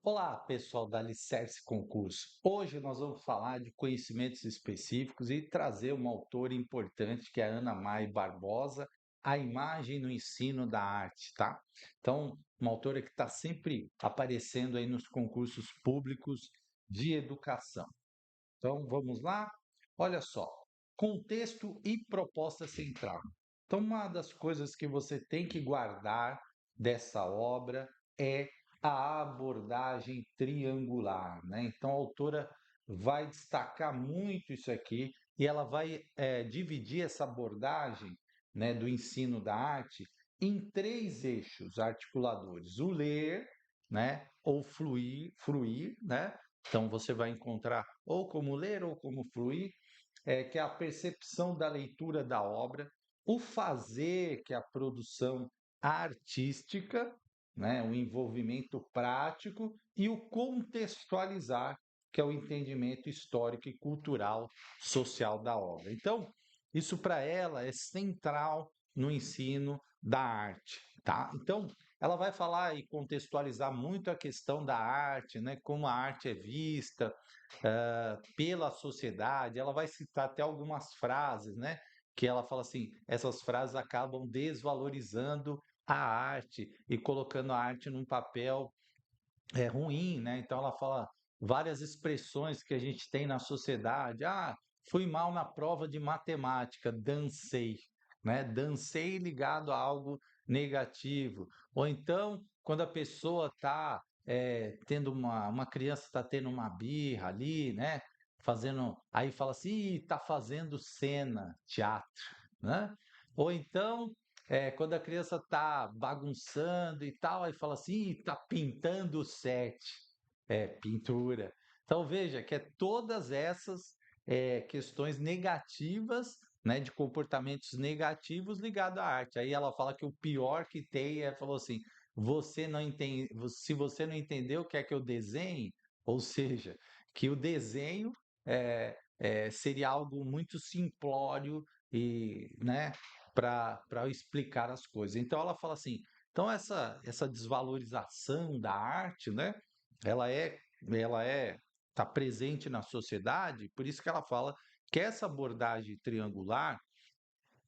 Olá, pessoal da Alicerce Concurso. Hoje nós vamos falar de conhecimentos específicos e trazer uma autora importante que é a Ana Mai Barbosa, A Imagem no Ensino da Arte, tá? Então, uma autora que está sempre aparecendo aí nos concursos públicos de educação. Então, vamos lá? Olha só, contexto e proposta central. Então, uma das coisas que você tem que guardar dessa obra é a abordagem triangular, né? Então, a autora vai destacar muito isso aqui e ela vai dividir essa abordagem, né, do ensino da arte em três eixos articuladores: o ler, né, ou fruir, né? Então, você vai encontrar ou como ler ou como fluir, que é a percepção da leitura da obra, o fazer, que é a produção artística, né, o envolvimento prático, e o contextualizar, que é o entendimento histórico e cultural social da obra. Então, isso para ela é central no ensino da arte, tá? Então, ela vai falar e contextualizar muito a questão da arte, né, como a arte é vista, pela sociedade. Ela vai citar até algumas frases, né? Que ela fala assim: essas frases acabam desvalorizando a arte e colocando a arte num papel ruim, né? Então ela fala várias expressões que a gente tem na sociedade. Ah, fui mal na prova de matemática, dancei, né? Dancei ligado a algo negativo. Ou então, quando a pessoa está tendo uma criança está tendo uma birra ali, né? Fazendo, aí fala assim, está fazendo cena, teatro, né? Ou então quando a criança está bagunçando e tal, aí fala assim, está pintando o set. É, pintura. Então veja que é todas essas questões negativas, né, de comportamentos negativos ligados à arte. Aí ela fala que o pior que tem falou assim, você não entende, se você não entendeu, quer que eu desenhe? Ou seja, que o desenho seria algo muito simplório e, né, para explicar as coisas. Então ela fala assim, então essa desvalorização da arte, né, ela está presente na sociedade, por isso que ela fala que essa abordagem triangular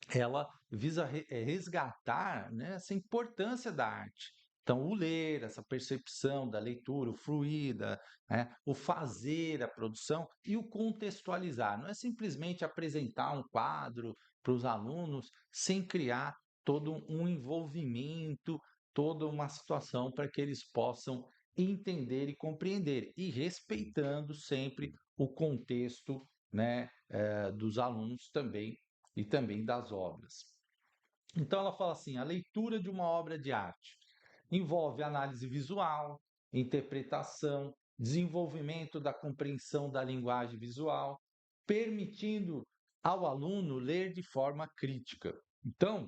ela visa resgatar, né, essa importância da arte. Então, o ler, essa percepção da leitura, o fluida, né, o fazer, a produção e o contextualizar. Não é simplesmente apresentar um quadro para os alunos sem criar todo um envolvimento, toda uma situação para que eles possam entender e compreender, e respeitando sempre o contexto, né, dos alunos também e também das obras. Então ela fala assim: a leitura de uma obra de arte envolve análise visual, interpretação, desenvolvimento da compreensão da linguagem visual, permitindo ao aluno ler de forma crítica. Então,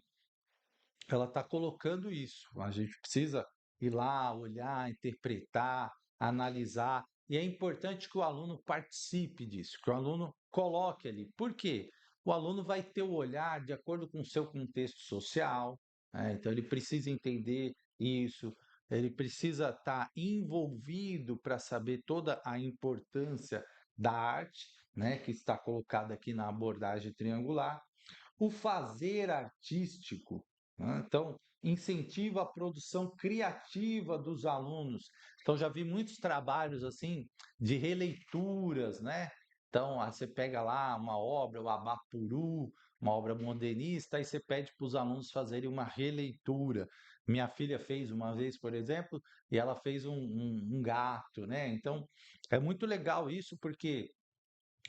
ela está colocando isso. A gente precisa ir lá, olhar, interpretar, analisar, e é importante que o aluno participe disso, que o aluno coloque ali. Por quê? O aluno vai ter o olhar de acordo com o seu contexto social, né? Então ele precisa entender isso, ele precisa estar envolvido para saber toda a importância da arte, né, que está colocada aqui na abordagem triangular, o fazer artístico, né? Então, incentiva a produção criativa dos alunos. Então, já vi muitos trabalhos assim de releituras, né? Então, você pega lá uma obra, o Abapuru, uma obra modernista, aí você pede para os alunos fazerem uma releitura. Minha filha fez uma vez, por exemplo, e ela fez um gato, né? Então, é muito legal isso, porque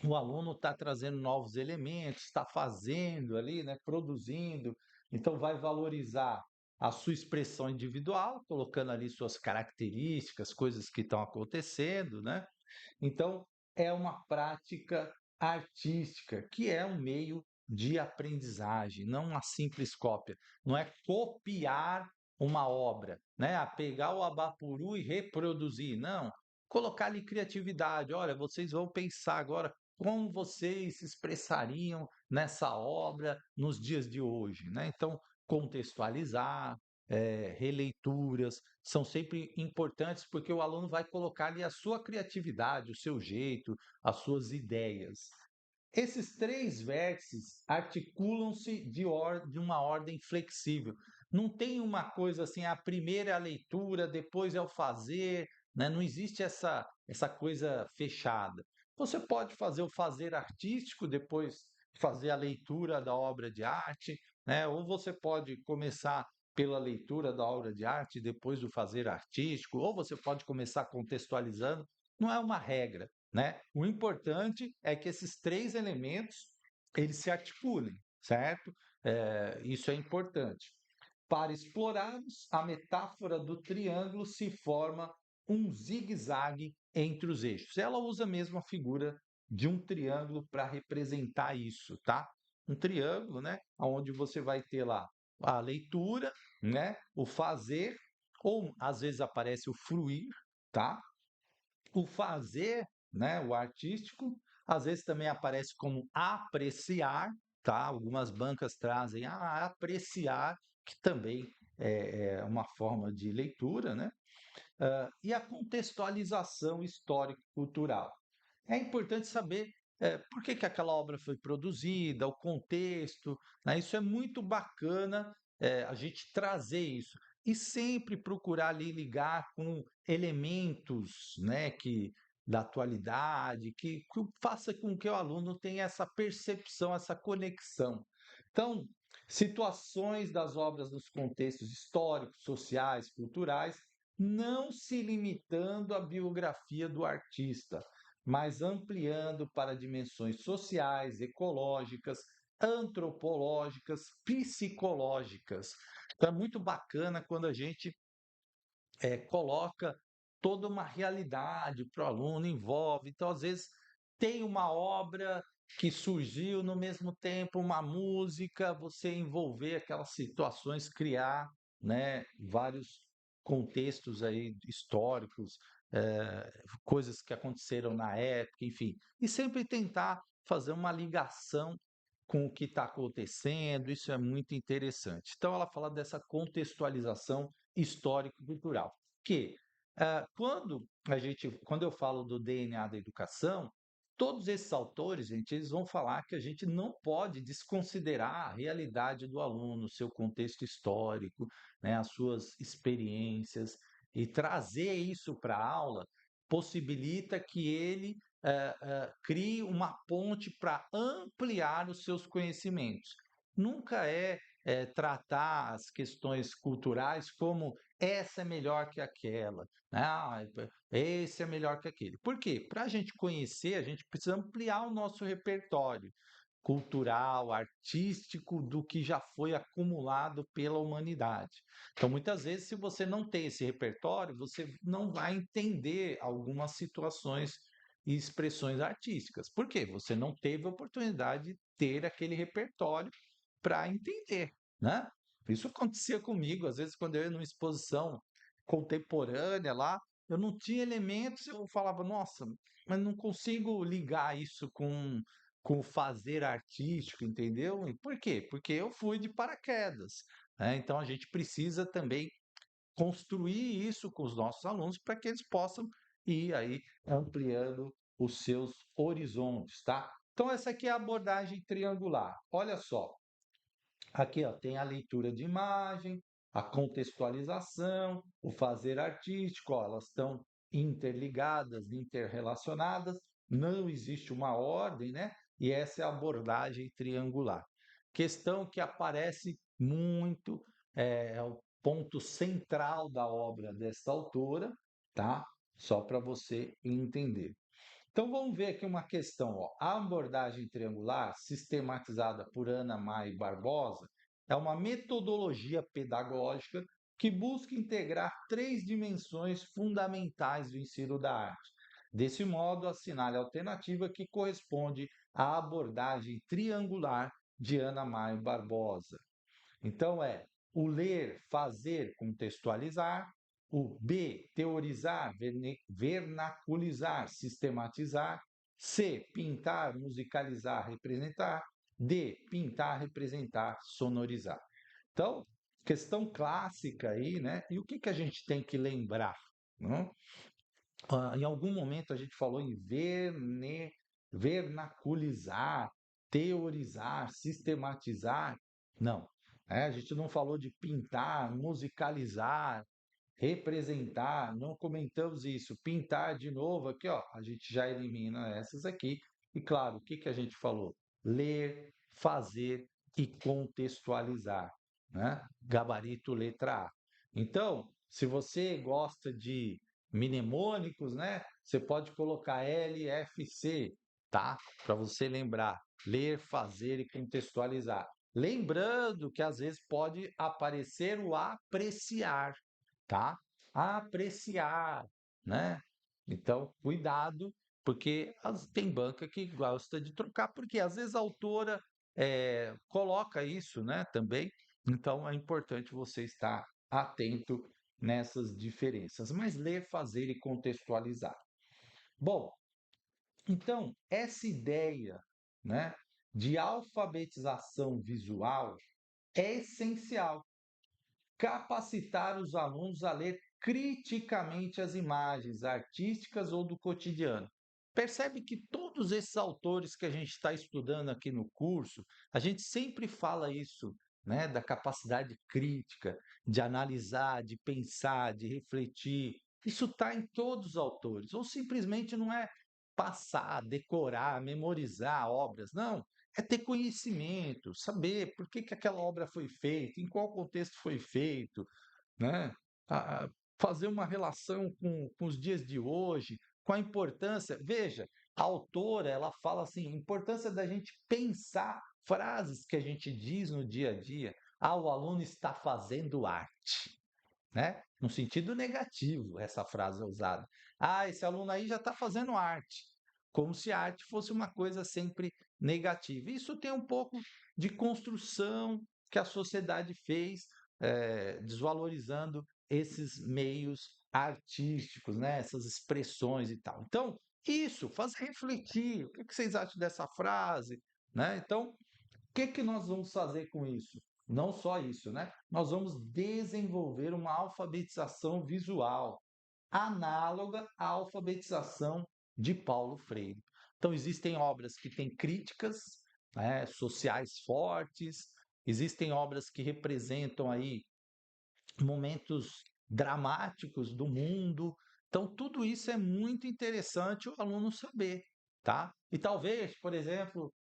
o aluno está trazendo novos elementos, está fazendo ali, né, produzindo, então vai valorizar a sua expressão individual, colocando ali suas características, coisas que estão acontecendo, né? Então é uma prática artística, que é um meio de aprendizagem, não uma simples cópia, não é copiar uma obra, né? A pegar o Abapuru e reproduzir, não. Colocar ali criatividade. Olha, vocês vão pensar agora como vocês se expressariam nessa obra nos dias de hoje, né? Então, contextualizar, releituras, são sempre importantes porque o aluno vai colocar ali a sua criatividade, o seu jeito, as suas ideias. Esses três vértices articulam-se de uma ordem flexível. Não tem uma coisa assim, a primeira é a leitura, depois é o fazer, né? Não existe essa coisa fechada. Você pode fazer o fazer artístico, depois fazer a leitura da obra de arte, né? Ou você pode começar pela leitura da obra de arte, depois do fazer artístico, ou você pode começar contextualizando. Não é uma regra, né? O importante é que esses três elementos eles se articulem, certo? Isso é importante. Para explorarmos, a metáfora do triângulo se forma um zigue-zague entre os eixos. Ela usa mesmo a figura de um triângulo para representar isso, tá? Um triângulo, né? Onde você vai ter lá a leitura, né? O fazer, ou às vezes aparece o fruir, tá? O fazer, né, o artístico, às vezes também aparece como apreciar, tá? Algumas bancas trazem apreciar, que também é uma forma de leitura, né? E a contextualização histórico-cultural. É importante saber por que, que aquela obra foi produzida, o contexto, né? Isso é muito bacana a gente trazer isso. E sempre procurar ali ligar com elementos, né, da atualidade, que faça com que o aluno tenha essa percepção, essa conexão. Então, situações das obras nos contextos históricos, sociais, culturais, não se limitando à biografia do artista, mas ampliando para dimensões sociais, ecológicas, antropológicas, psicológicas. Então é muito bacana quando a gente coloca toda uma realidade para o aluno, envolve. Então, às vezes, tem uma obra que surgiu no mesmo tempo, uma música, você envolver aquelas situações, criar, né, vários contextos aí históricos, coisas que aconteceram na época, enfim, e sempre tentar fazer uma ligação com o que está acontecendo, isso é muito interessante. Então, ela fala dessa contextualização histórico-cultural, que quando eu falo do DNA da educação, todos esses autores, gente, eles vão falar que a gente não pode desconsiderar a realidade do aluno, o seu contexto histórico, né, as suas experiências, e trazer isso para a aula possibilita que ele crie uma ponte para ampliar os seus conhecimentos. Nunca tratar as questões culturais como essa é melhor que aquela, né? Esse é melhor que aquele. Por quê? Para a gente conhecer, a gente precisa ampliar o nosso repertório cultural, artístico do que já foi acumulado pela humanidade. Então, muitas vezes, se você não tem esse repertório, você não vai entender algumas situações e expressões artísticas. Por quê? Você não teve a oportunidade de ter aquele repertório para entender, né? Isso acontecia comigo, às vezes, quando eu ia numa exposição contemporânea lá, eu não tinha elementos, eu falava, nossa, mas não consigo ligar isso com o fazer artístico, entendeu? E por quê? Porque eu fui de paraquedas, né? Então a gente precisa também construir isso com os nossos alunos para que eles possam ir aí ampliando os seus horizontes, tá? Então essa aqui é a abordagem triangular. Olha só, aqui ó, tem a leitura de imagem, a contextualização, o fazer artístico, ó, elas estão interligadas, interrelacionadas, não existe uma ordem, né? E essa é a abordagem triangular. Questão que aparece muito, é o ponto central da obra desta autora, tá? Só para você entender. Então vamos ver aqui uma questão. Ó. A abordagem triangular, sistematizada por Ana Mai Barbosa, é uma metodologia pedagógica que busca integrar três dimensões fundamentais do ensino da arte. Desse modo, assinale a alternativa que corresponde à abordagem triangular de Ana Mai Barbosa. Então é o ler, fazer, contextualizar, o B, teorizar, vernaculizar, sistematizar, C, pintar, musicalizar, representar, D, pintar, representar, sonorizar. Então, questão clássica aí, né? E o que que a gente tem que lembrar, né? Em algum momento a gente falou em vernaculizar, teorizar, sistematizar. Não, a gente não falou de pintar, musicalizar, representar, não comentamos isso. Pintar de novo aqui, ó, a gente já elimina essas aqui. E claro, o que que a gente falou? Ler, fazer e contextualizar, né? Gabarito letra A. Então, se você gosta de mnemônicos, né? Você pode colocar LFC, tá? Para você lembrar, ler, fazer e contextualizar. Lembrando que às vezes pode aparecer o apreciar, tá? Apreciar, né? Então, cuidado, porque tem banca que gosta de trocar, porque às vezes a autora coloca isso, né? Também. Então, é importante você estar atento nessas diferenças. Mas ler, fazer e contextualizar. Bom, então, essa ideia, né, de alfabetização visual é essencial capacitar os alunos a ler criticamente as imagens artísticas ou do cotidiano. Percebe que todos esses autores que a gente está estudando aqui no curso, a gente sempre fala isso, né, da capacidade crítica, de analisar, de pensar, de refletir. Isso está em todos os autores, ou simplesmente não é passar, decorar, memorizar obras, não é ter conhecimento, saber por que que aquela obra foi feita, em qual contexto foi feito, né? A fazer uma relação com os dias de hoje, com a importância. Veja, a autora ela fala assim, a importância da gente pensar frases que a gente diz no dia a dia. Ah, o aluno está fazendo arte, né? No sentido negativo, essa frase é usada. Ah, esse aluno aí já está fazendo arte, como se a arte fosse uma coisa sempre negativa. Isso tem um pouco de construção que a sociedade fez, desvalorizando esses meios artísticos, né? Essas expressões e tal. Então, isso faz refletir. O que que vocês acham dessa frase? Né? Então, que nós vamos fazer com isso? Não só isso, né? Nós vamos desenvolver uma alfabetização visual, análoga à alfabetização de Paulo Freire. Então, existem obras que têm críticas, né, sociais fortes, existem obras que representam aí momentos dramáticos do mundo. Então, tudo isso é muito interessante o aluno saber, tá? E talvez, por exemplo,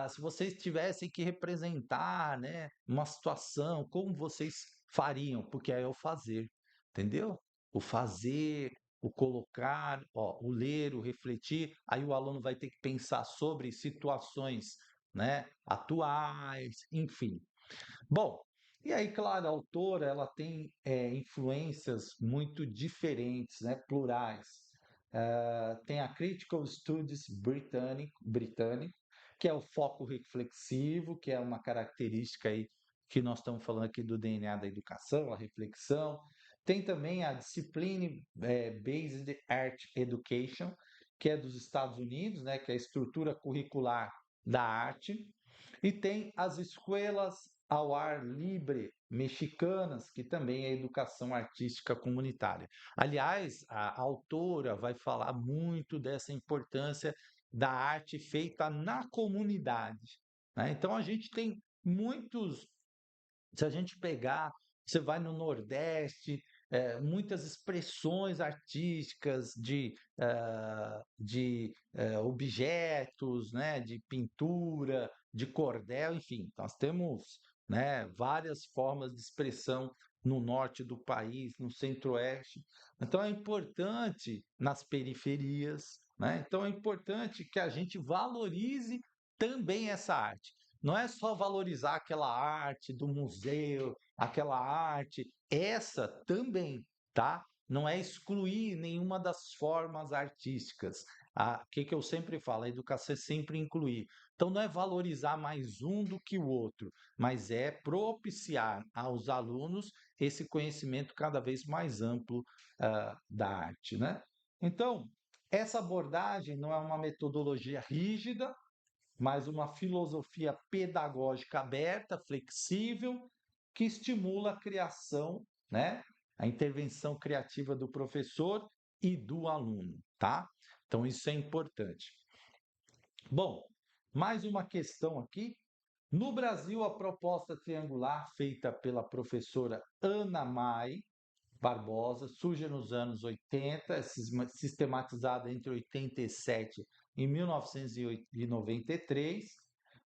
se vocês tivessem que representar, né, uma situação, como vocês fariam? Porque aí é o fazer, entendeu? O fazer, o colocar, ó, o ler, o refletir, aí o aluno vai ter que pensar sobre situações, né, atuais, enfim. Bom, e aí, claro, a autora ela tem influências muito diferentes, né, plurais. Tem a Critical Studies britânico, que é o foco reflexivo, que é uma característica aí que nós estamos falando aqui do DNA da educação, a reflexão. Tem também a Discipline Based Art Education, que é dos Estados Unidos, né, que é a estrutura curricular da arte. E tem as escolas ao ar livre mexicanas, que também é educação artística comunitária. Aliás, a autora vai falar muito dessa importância da arte feita na comunidade, né? Então a gente tem muitos, se a gente pegar, você vai no Nordeste, muitas expressões artísticas de objetos, né, de pintura, de cordel, enfim, nós temos, né, várias formas de expressão no norte do país, no centro-oeste. Então é importante nas periferias, né? Então é importante que a gente valorize também essa arte. Não é só valorizar aquela arte do museu, aquela arte, essa também, tá? Não é excluir nenhuma das formas artísticas. O que eu sempre falo, a educação é sempre incluir. Então, não é valorizar mais um do que o outro, mas é propiciar aos alunos esse conhecimento cada vez mais amplo da arte, né? Então, essa abordagem não é uma metodologia rígida, mas uma filosofia pedagógica aberta, flexível, que estimula a criação, né, a intervenção criativa do professor e do aluno, tá? Então, isso é importante. Bom, mais uma questão aqui. No Brasil, a proposta triangular feita pela professora Ana Mai Barbosa surge nos anos 80, sistematizada entre 87 e 1993,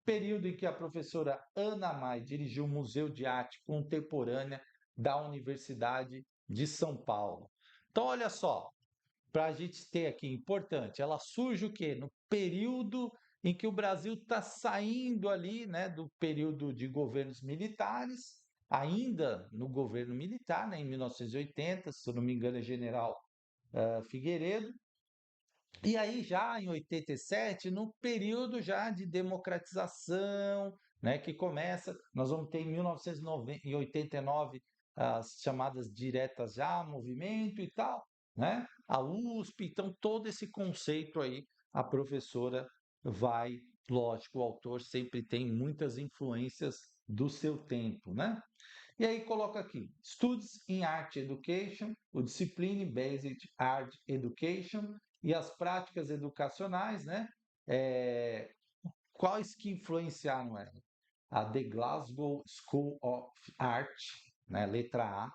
período em que a professora Ana Mai dirigiu o Museu de Arte Contemporânea da Universidade de São Paulo. Então, olha só, para a gente ter aqui, importante, ela surge o quê? No período em que o Brasil está saindo ali, né, do período de governos militares, ainda no governo militar, né, em 1980, se eu não me engano é General Figueiredo, e aí já em 87, no período já de democratização, né, que começa, nós vamos ter em 1989 as chamadas diretas já, movimento e tal, né? A USP, então todo esse conceito aí a professora vai, lógico, o autor sempre tem muitas influências do seu tempo, né? E aí coloca aqui, Studies in Art Education, o Discipline Based Art Education e as práticas educacionais, né? Quais que influenciaram ela? A The Glasgow School of Art, né? Letra A,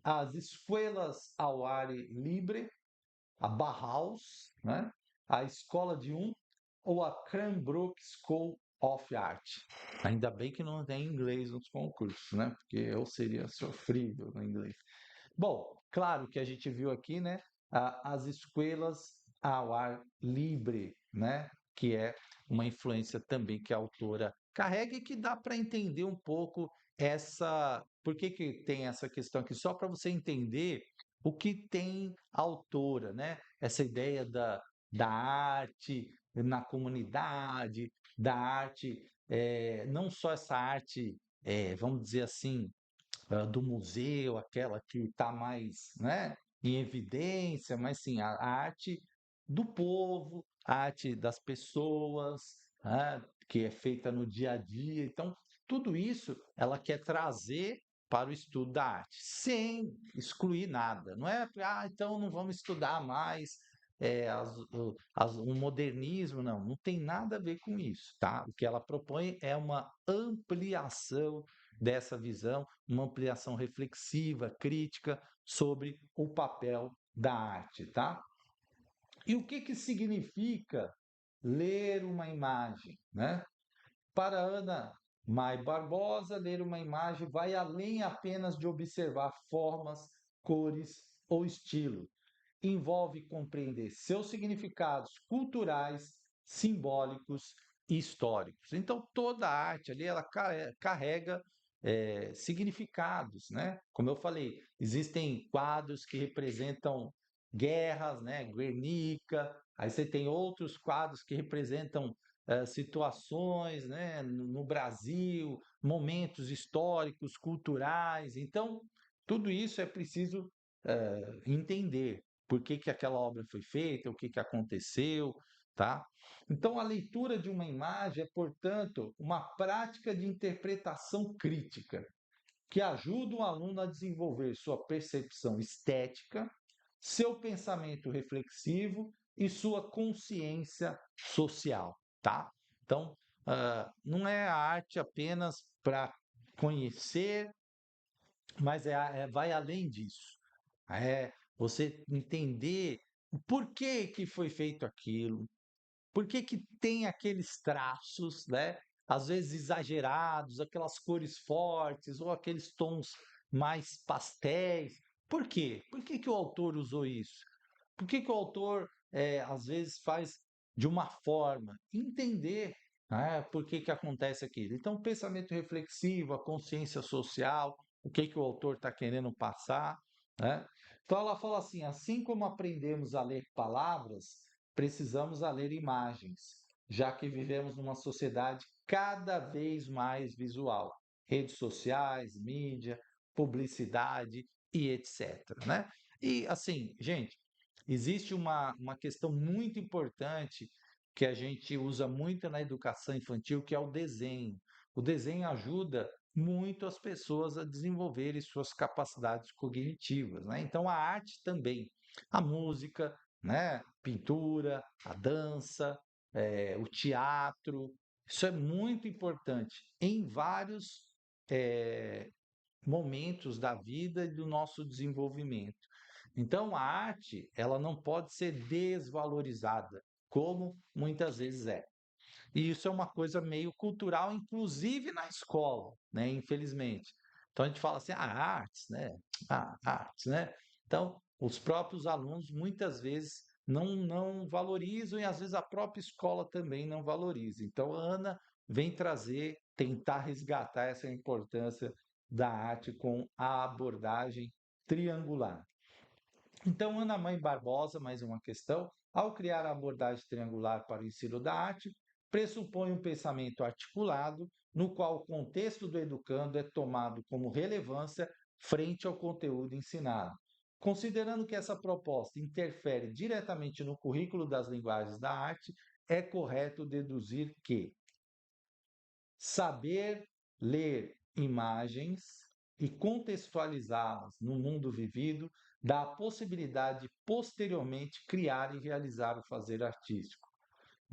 as escolas ao ar livre, a Bauhaus, né? A Escola de ou a Cranbrook School of Art. Ainda bem que não tem inglês nos concursos, né? Porque eu seria sofrível no inglês. Bom, claro que a gente viu aqui, né? As escolas ao ar livre, né? Que é uma influência também que a autora carrega e que dá para entender um pouco essa. Por que tem essa questão aqui? Só para você entender o que tem a autora, né? Essa ideia da arte na comunidade, da arte, não só essa arte, vamos dizer assim, do museu, aquela que está mais, né, em evidência, mas sim a arte do povo, a arte das pessoas, né, que é feita no dia a dia. Então, tudo isso ela quer trazer para o estudo da arte, sem excluir nada. Não é, então não vamos estudar mais o modernismo, não, não tem nada a ver com isso, tá? O que ela propõe é uma ampliação dessa visão, uma ampliação reflexiva, crítica sobre o papel da arte, tá? E o que significa ler uma imagem, né? Para Ana Mai Barbosa, ler uma imagem vai além apenas de observar formas, cores ou estilo. Envolve compreender seus significados culturais, simbólicos e históricos. Então, toda a arte ali ela carrega significados, né? Como eu falei, existem quadros que representam guerras, né? Guernica. Aí você tem outros quadros que representam situações, né? No Brasil, momentos históricos, culturais. Então, tudo isso é preciso entender por que aquela obra foi feita, o que aconteceu, tá? Então, a leitura de uma imagem é, portanto, uma prática de interpretação crítica que ajuda o aluno a desenvolver sua percepção estética, seu pensamento reflexivo e sua consciência social, tá? Então, não é a arte apenas para conhecer, mas vai além disso. É você entender o porquê que foi feito aquilo, por que que tem aqueles traços, né? Às vezes exagerados, aquelas cores fortes ou aqueles tons mais pastéis. Por quê? Por que que o autor usou isso? Por que que o autor, às vezes, faz de uma forma? Entender, né, por que que acontece aquilo. Então, o pensamento reflexivo, a consciência social, o que que o autor está querendo passar, né? Então, ela fala assim como aprendemos a ler palavras, precisamos a ler imagens, já que vivemos numa sociedade cada vez mais visual. Redes sociais, mídia, publicidade e etc, né? E assim, gente, existe uma questão muito importante que a gente usa muito na educação infantil, que é o desenho. O desenho ajuda muito as pessoas a desenvolverem suas capacidades cognitivas, né? Então a arte também, a música, né? Pintura, a dança, o teatro, isso é muito importante em vários eh, momentos da vida e do nosso desenvolvimento. Então a arte, ela não pode ser desvalorizada, como muitas vezes é. E isso é uma coisa meio cultural, inclusive na escola, né? Infelizmente. Então a gente fala assim, artes, né? Artes, né? Então, os próprios alunos muitas vezes não valorizam e às vezes a própria escola também não valoriza. Então, a Ana vem trazer, tentar resgatar essa importância da arte com a abordagem triangular. Então, Ana Mãe Barbosa, mais uma questão, ao criar a abordagem triangular para o ensino da arte, pressupõe um pensamento articulado, no qual o contexto do educando é tomado como relevância frente ao conteúdo ensinado. Considerando que essa proposta interfere diretamente no currículo das linguagens da arte, é correto deduzir que saber ler imagens e contextualizá-las no mundo vivido dá a possibilidade de posteriormente criar e realizar o fazer artístico.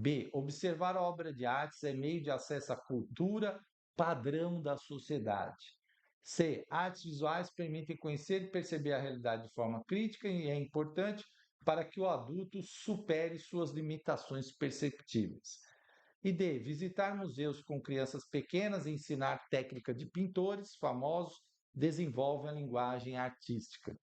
B. Observar a obra de artes é meio de acesso à cultura padrão da sociedade. C. Artes visuais permitem conhecer e perceber a realidade de forma crítica e é importante para que o adulto supere suas limitações perceptivas. E D. Visitar museus com crianças pequenas e ensinar técnica de pintores famosos desenvolve a linguagem artística.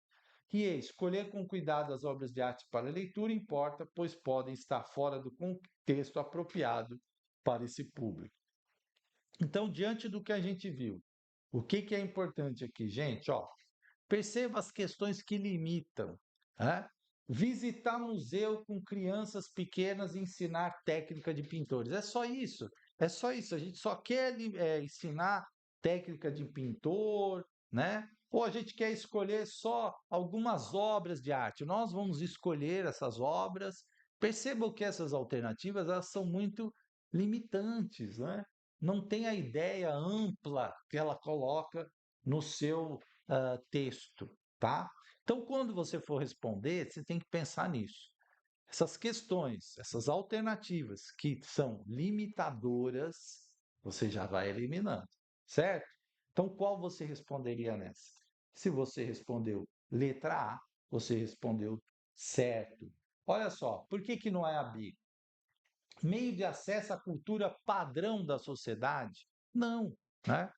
E E. Escolher com cuidado as obras de arte para leitura importa, pois podem estar fora do contexto apropriado para esse público. Então, diante do que a gente viu, o que é importante aqui, gente? Ó, perceba as questões que limitam. Né? Visitar museu com crianças pequenas e ensinar técnica de pintores. É só isso. É só isso. A gente só quer ensinar técnica de pintor, né? Ou a gente quer escolher só algumas obras de arte. Nós vamos escolher essas obras. Percebam que essas alternativas elas são muito limitantes, né? Não tem a ideia ampla que ela coloca no seu texto, tá? Então, quando você for responder, você tem que pensar nisso. Essas questões, essas alternativas que são limitadoras, você já vai eliminando, certo? Então, qual você responderia nessa? Se você respondeu letra A, você respondeu certo. Olha só, por que não é a B? Meio de acesso à cultura padrão da sociedade? Não, né?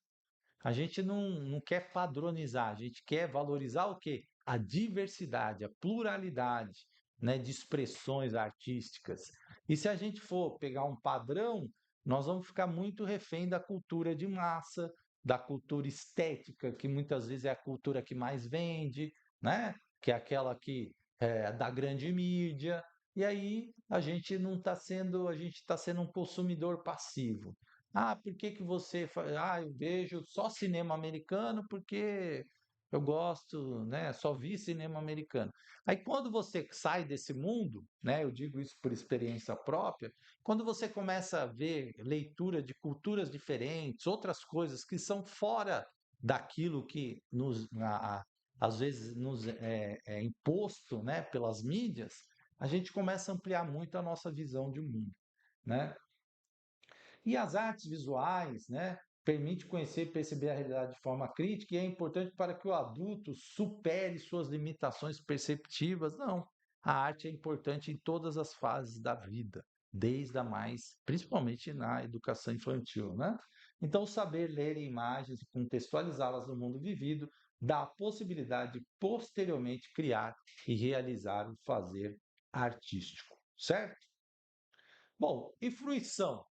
A gente não quer padronizar, a gente quer valorizar o quê? A diversidade, a pluralidade, né, de expressões artísticas. E se a gente for pegar um padrão, nós vamos ficar muito refém da cultura de massa, da cultura estética, que muitas vezes é a cultura que mais vende, né? Que é aquela que é da grande mídia. E aí a gente não está sendo, a gente está sendo um consumidor passivo. Ah, por que que você eu vejo só cinema americano porque eu gosto, né? Só vi cinema americano. Aí quando você sai desse mundo, né? Eu digo isso por experiência própria, quando você começa a ver leitura de culturas diferentes, outras coisas que são fora daquilo que às vezes nos é imposto, né? Pelas mídias, a gente começa a ampliar muito a nossa visão de mundo, né? E as artes visuais, né, permite conhecer e perceber a realidade de forma crítica e é importante para que o adulto supere suas limitações perceptivas. Não, a arte é importante em todas as fases da vida, desde a mais, principalmente na educação infantil, né? Então, saber ler imagens e contextualizá-las no mundo vivido dá a possibilidade de posteriormente criar e realizar o fazer artístico, certo? Bom, e fruição?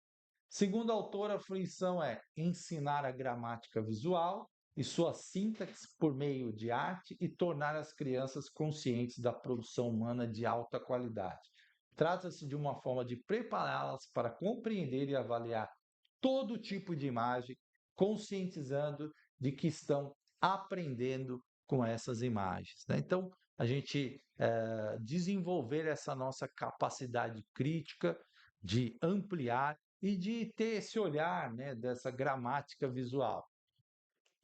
Segundo a autora, a fruição é ensinar a gramática visual e sua sintaxe por meio de arte e tornar as crianças conscientes da produção humana de alta qualidade. Trata-se de uma forma de prepará-las para compreender e avaliar todo tipo de imagem, conscientizando de que estão aprendendo com essas imagens, né? Então, a gente desenvolver essa nossa capacidade crítica de ampliar e de ter esse olhar, né, dessa gramática visual.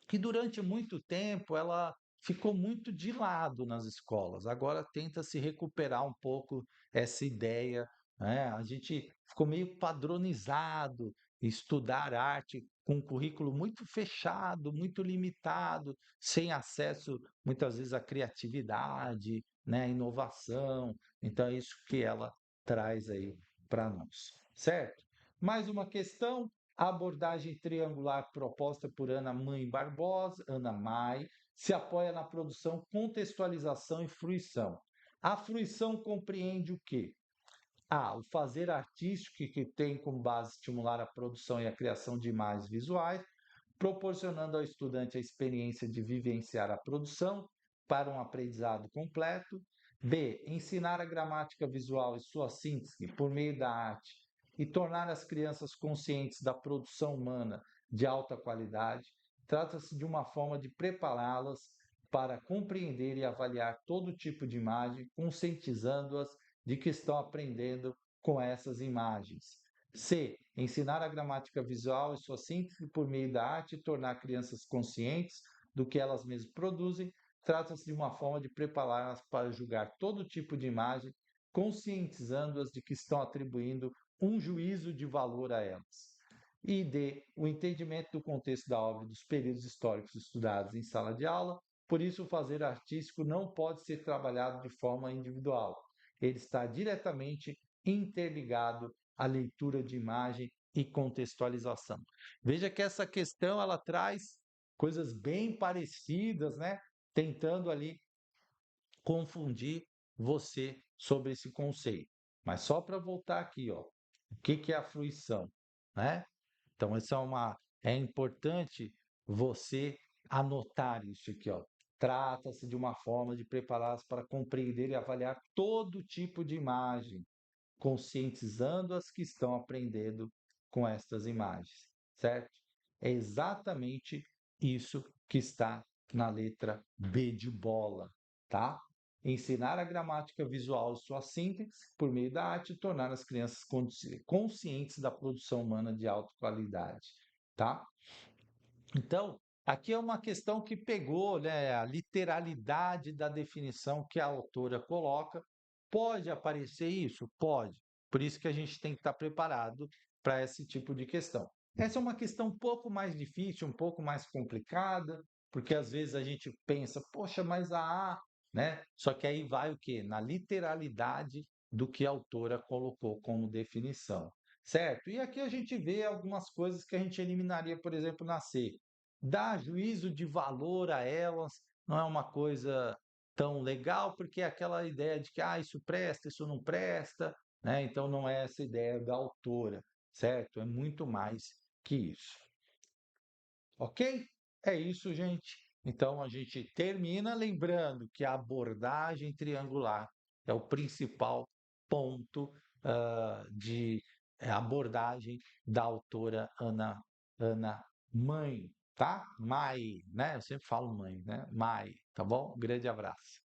que durante muito tempo ela ficou muito de lado nas escolas. Agora tenta se recuperar um pouco essa ideia, né? A gente ficou meio padronizado estudar arte com um currículo muito fechado, muito limitado, sem acesso muitas vezes à criatividade, né, à inovação. Então é isso que ela traz aí para nós, certo? Mais uma questão, a abordagem triangular proposta por Ana Mãe Barbosa, Ana Mai, se apoia na produção, contextualização e fruição. A fruição compreende o quê? A. O fazer artístico, que tem como base estimular a produção e a criação de imagens visuais, proporcionando ao estudante a experiência de vivenciar a produção para um aprendizado completo. B. Ensinar a gramática visual e sua síntese por meio da arte e tornar as crianças conscientes da produção humana de alta qualidade. Trata-se de uma forma de prepará-las para compreender e avaliar todo tipo de imagem, conscientizando-as de que estão aprendendo com essas imagens. C. Ensinar a gramática visual e sua síntese por meio da arte e tornar crianças conscientes do que elas mesmas produzem. Trata-se de uma forma de prepará-las para julgar todo tipo de imagem, conscientizando-as de que estão atribuindo um juízo de valor a elas. E D. O entendimento do contexto da obra e dos períodos históricos estudados em sala de aula. Por isso, o fazer artístico não pode ser trabalhado de forma individual. Ele está diretamente interligado à leitura de imagem e contextualização. Veja que essa questão ela traz coisas bem parecidas, né? Tentando ali confundir você sobre esse conceito. Mas só para voltar aqui, ó, o que é a fruição, né? Então, é importante você anotar isso aqui, ó. Trata-se de uma forma de prepará-las para compreender e avaliar todo tipo de imagem, conscientizando-as que estão aprendendo com estas imagens, certo? É exatamente isso que está na letra B de bola, tá? Ensinar a gramática visual e sua síntese por meio da arte e tornar as crianças conscientes da produção humana de alta qualidade, tá? Então, aqui é uma questão que pegou, né, a literalidade da definição que a autora coloca. Pode aparecer isso? Pode. Por isso que a gente tem que estar preparado para esse tipo de questão. Essa é uma questão um pouco mais difícil, um pouco mais complicada, porque às vezes a gente pensa, poxa, mas a, né? Só que aí vai o quê? Na literalidade do que a autora colocou como definição, certo? E aqui a gente vê algumas coisas que a gente eliminaria, por exemplo, na C. Dar juízo de valor a elas não é uma coisa tão legal, porque é aquela ideia de que isso presta, isso não presta, né? Então não é essa ideia da autora, certo? É muito mais que isso. Ok? É isso, gente. Então a gente termina lembrando que a abordagem triangular é o principal ponto de abordagem da autora Ana Mãe, tá? Mai, né? Eu sempre falo mãe, né? Mai, tá bom? Um grande abraço.